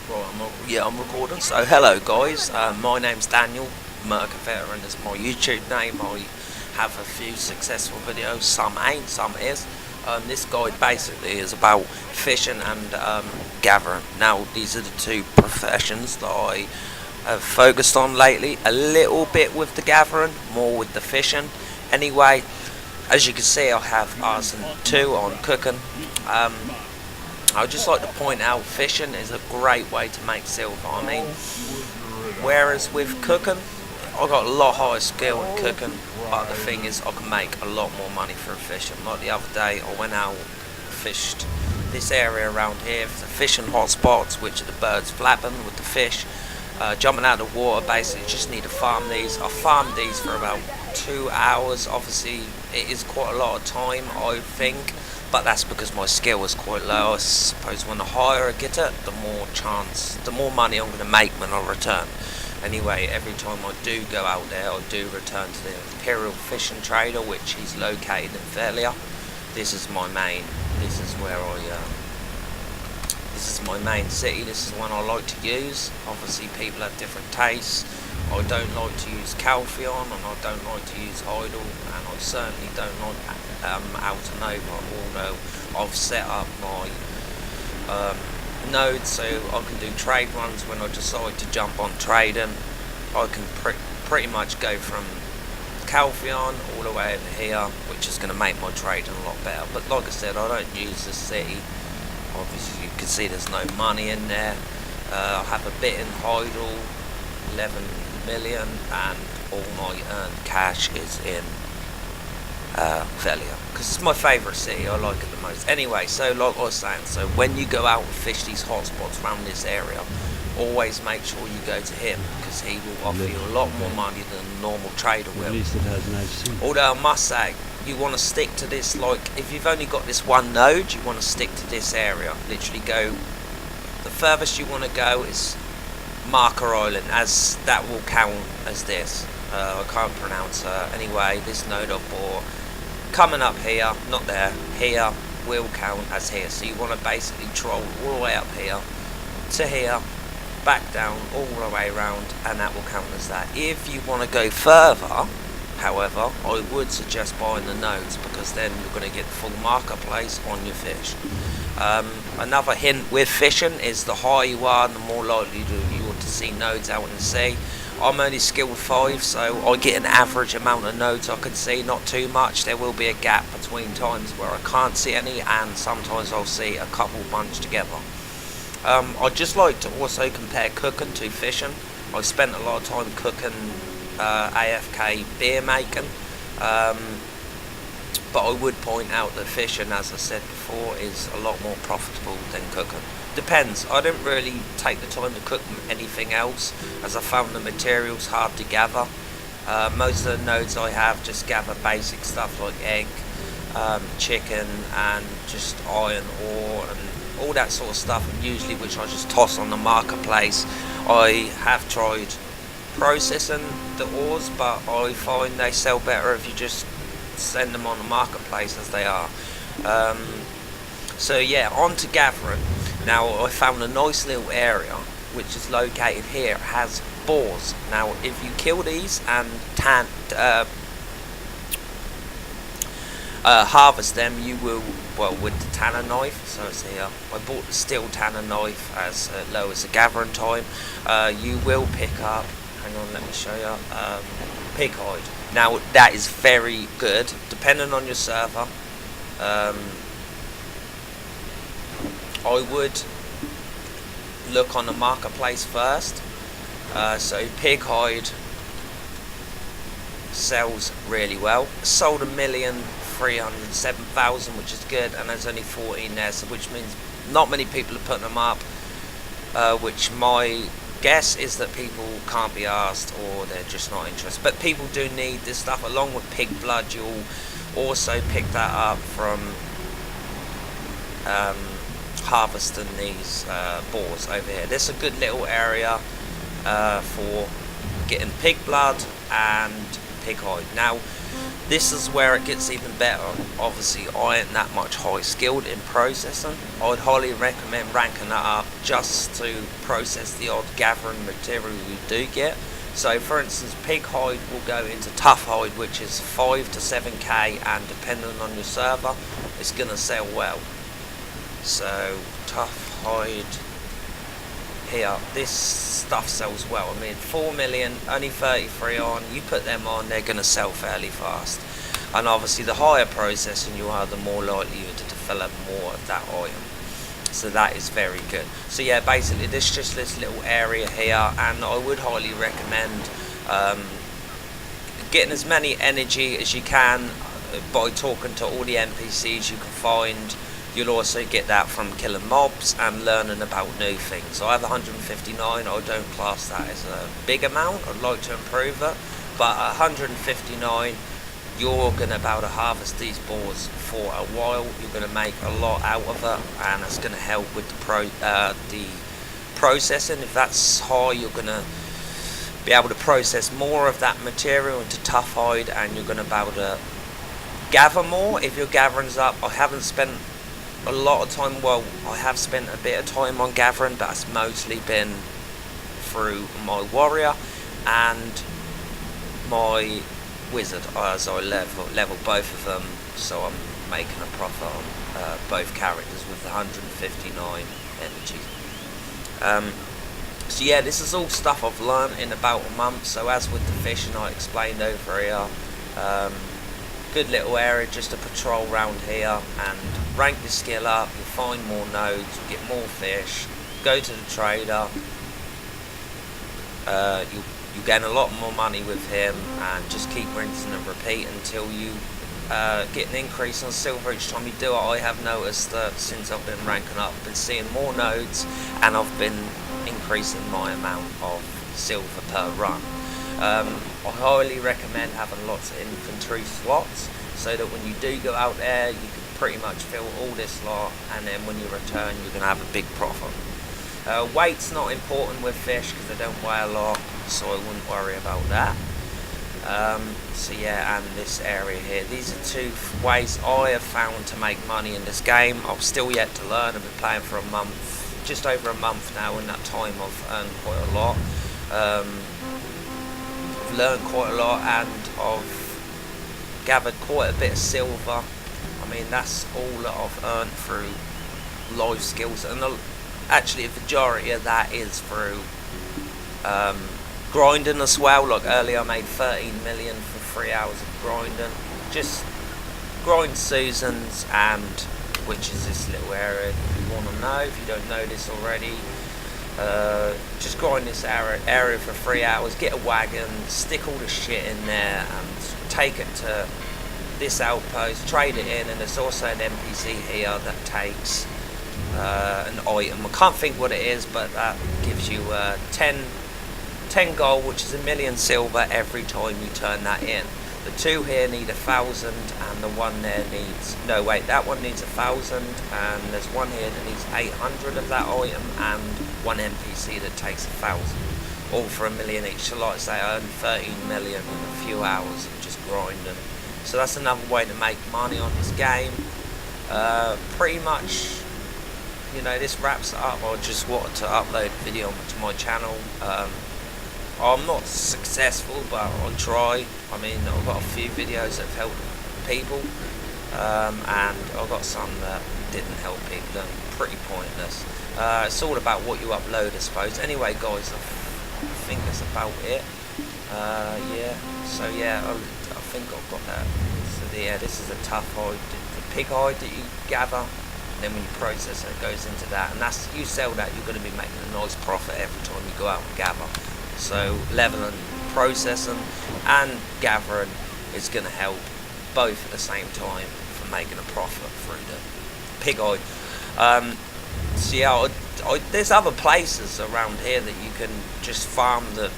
Right, I'm recording. So, hello guys. My name's Daniel Veteran is my YouTube name. I have a few successful videos. Some ain't, some is. This guide basically is about fishing and gathering. Now, these are the two professions that I have focused on lately. A little bit with the gathering, more with the fishing. Anyway, as you can see, I have Arson 2 on cooking. I'd just like to point out fishing is a great way to make silver. I mean, whereas with cooking, I got a lot higher skill in cooking, but the thing is I can make a lot more money through fishing. Like the other day, I went out, fished this area around here for the fishing hotspots, which are the birds flapping with the fish, jumping out of the water. Basically, just need to farm these. I farmed these for about 2 hours. Obviously, it is quite a lot of time, I think. But that's because my skill is quite low. I suppose when the higher I get it, the more money I'm going to make when I return. Anyway, every time I do go out there, I do return to the Imperial Fishing Trader, which is located in Velia. This is my main. This is where this is my main city. This is one I like to use. Obviously, people have different tastes. I don't like to use Calpheon, and I don't like to use Idle, and I certainly don't like Outer Nova, although I've set up my nodes so I can do trade runs when I decide to jump on trading. I can pretty much go from Calpheon all the way over here, which is going to make my trading a lot better. But like I said, I don't use the city. Obviously, you can see there's no money in there. I have a bit in Idle, 11 million, and all my earned cash is in Velia, because it's my favourite city. I like it the most. Anyway, so like I was saying, so when you go out and fish these hotspots around this area, always make sure you go to him, because he will offer you a lot more money than a normal trader will. At least it has nice. Although I must say, you want to stick to this, like if you've only got this one node, you want to stick to this area. Literally go, the furthest you want to go is Marker Island, as that will count as this. I can't pronounce anyway, this node I bought. Coming up here, not there, here will count as here. So you want to basically troll all the way up here to here, back down all the way around, and that will count as that. If you want to go further, however, I would suggest buying the nodes, because then you're going to get the full marker place on your fish. Another hint with fishing is the higher you are, the more likely you want to see nodes out in the sea. I'm only skilled 5, so I get an average amount of nodes I can see, not too much. There will be a gap between times where I can't see any, and sometimes I'll see a couple bunched together. I'd just like to also compare cooking to fishing. I spent a lot of time cooking AFK beer making, but I would point out that fishing, as I said before, is a lot more profitable than cooking. Depends. I don't really take the time to cook anything else, as I found the materials hard to gather. Most of the nodes I have just gather basic stuff like egg, chicken, and just iron ore and all that sort of stuff, and usually which I just toss on the marketplace. I have tried processing the ores, but I find they sell better if you just send them on the marketplace as they are. So yeah, on to gathering. Now, I found a nice little area which is located here. It has boars. Now, if you kill these and harvest them, you will, well, with the tanner knife, so it's here. I bought the steel tanner knife as low as the gathering time. You will pick up, hang on, let me show you, pig hide. Now, that is very good, depending on your server. I would look on the marketplace first. So pig hide sells really well. Sold 1,307,000, which is good, and there's only 14 there, so which means not many people are putting them up. Which my guess is that people can't be asked, or they're just not interested. But people do need this stuff, along with pig blood. You'll also pick that up from harvesting these boars over here. This is a good little area for getting pig blood and pig hide. Now, this is where it gets even better. Obviously, I ain't that much high skilled in processing. I'd highly recommend ranking that up just to process the odd gathering material you do get. So, for instance, pig hide will go into tough hide, which is 5 to 7k, and depending on your server, it's gonna sell well. So, tough hide. Here, this stuff sells well. I mean, 4 million, only 33 on. You put them on, they're going to sell fairly fast. And obviously, the higher processing you are, the more likely you are to develop more of that item. So that is very good. So yeah, basically, this is just this little area here, and I would highly recommend getting as many energy as you can by talking to all the NPCs you can find. You'll also get that from killing mobs and learning about new things. So I have 159, I don't class that as a big amount, I'd like to improve it, but at 159 you're going to be able to harvest these boars for a while, you're going to make a lot out of it, and it's going to help with the processing. If that's high, you're going to be able to process more of that material into tough hide, and you're going to be able to gather more. If your gathering's up, I haven't spent a lot of time, well, I have spent a bit of time on gathering, but it's mostly been through my warrior and my wizard, as I level both of them, so I'm making a profit on both characters with 159 energy. So yeah, this is all stuff I've learned in about a month. So as with the fishing I explained over here, good little area just to patrol around here and rank your skill up, you find more nodes, you get more fish, go to the trader, you gain a lot more money with him, and just keep rinsing and repeat until you get an increase on silver each time you do it. I have noticed that since I've been ranking up, I've been seeing more nodes, and I've been increasing my amount of silver per run. I highly recommend having lots of infantry slots, so that when you do go out there, you can pretty much fill all this lot, and then when you return, you're going to have a big profit. Weight's not important with fish because they don't weigh a lot, so I wouldn't worry about that. So yeah, and this area here, these are two ways I have found to make money in this game. I've still yet to learn. I've been playing for a month, just over a month now. In that time I've earned quite a lot. I've learned quite a lot, and I've gathered quite a bit of silver. I mean, that's all that I've earned through life skills, and actually a majority of that is through grinding as well. Like earlier I made 13 million for 3 hours of grinding, just grind seasons, and which is this little area. If you want to know, if you don't know this already, just grind this area for 3 hours, get a wagon, stick all the shit in there, and take it to this outpost, trade it in. And there's also an NPC here that takes an item. I can't think what it is, but that gives you 10 gold, which is 1 million silver every time you turn that in. The two here need 1,000, and the one there needs, no wait, that one needs 1,000, and there's one here that needs 800 of that item, and one NPC that takes 1,000, all for 1 million each. So like I say, I earned 13 million in a few hours of just grinding. So that's another way to make money on this game. Pretty much, you know, this wraps it up. I just wanted to upload a video to my channel. I'm not successful, but I'll try. I mean, I've got a few videos that have helped people, and I've got some that didn't help people, they're pretty pointless. It's all about what you upload, I suppose. Anyway guys, I think that's about it. Yeah, so yeah, I think I've got that. So yeah, this is a tough hide, the pig hide that you gather, and then when you process it, it goes into that, and that's, you sell that, you're going to be making a nice profit every time you go out and gather. So leveling, processing and gathering is going to help both at the same time for making a profit through the pig hide. So yeah, there's other places around here that you can just farm the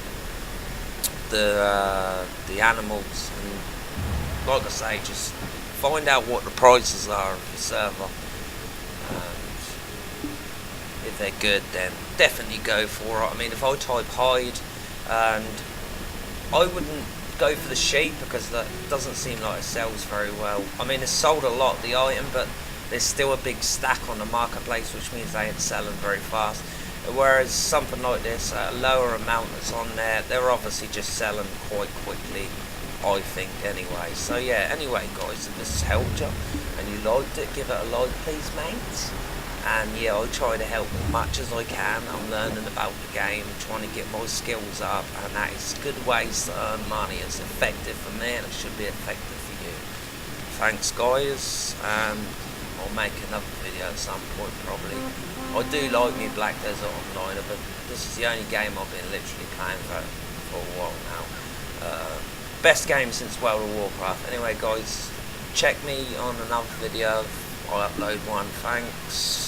animals, and like I say, just find out what the prices are of your server. If they're good, then definitely go for it. I mean, if I type hide, and I wouldn't I'd go for the sheep because that doesn't seem like it sells very well. I mean, it's sold a lot, the item, but there's still a big stack on the marketplace, which means they ain't selling very fast. Whereas something like this, a lower amount that's on there, they're obviously just selling quite quickly, I think, anyway. So yeah, anyway guys, if this has helped you and you liked it, give it a like please, mates. And yeah, I'll try to help as much as I can. I'm learning about the game, trying to get my skills up, and that is good ways to earn money. It's effective for me and it should be effective for you. Thanks guys, and I'll make another video at some point probably. I do like me Black Desert Online, but this is the only game I've been literally playing for a while now. Best game since World of Warcraft. Anyway guys, check me on another video. I'll upload one. Thanks.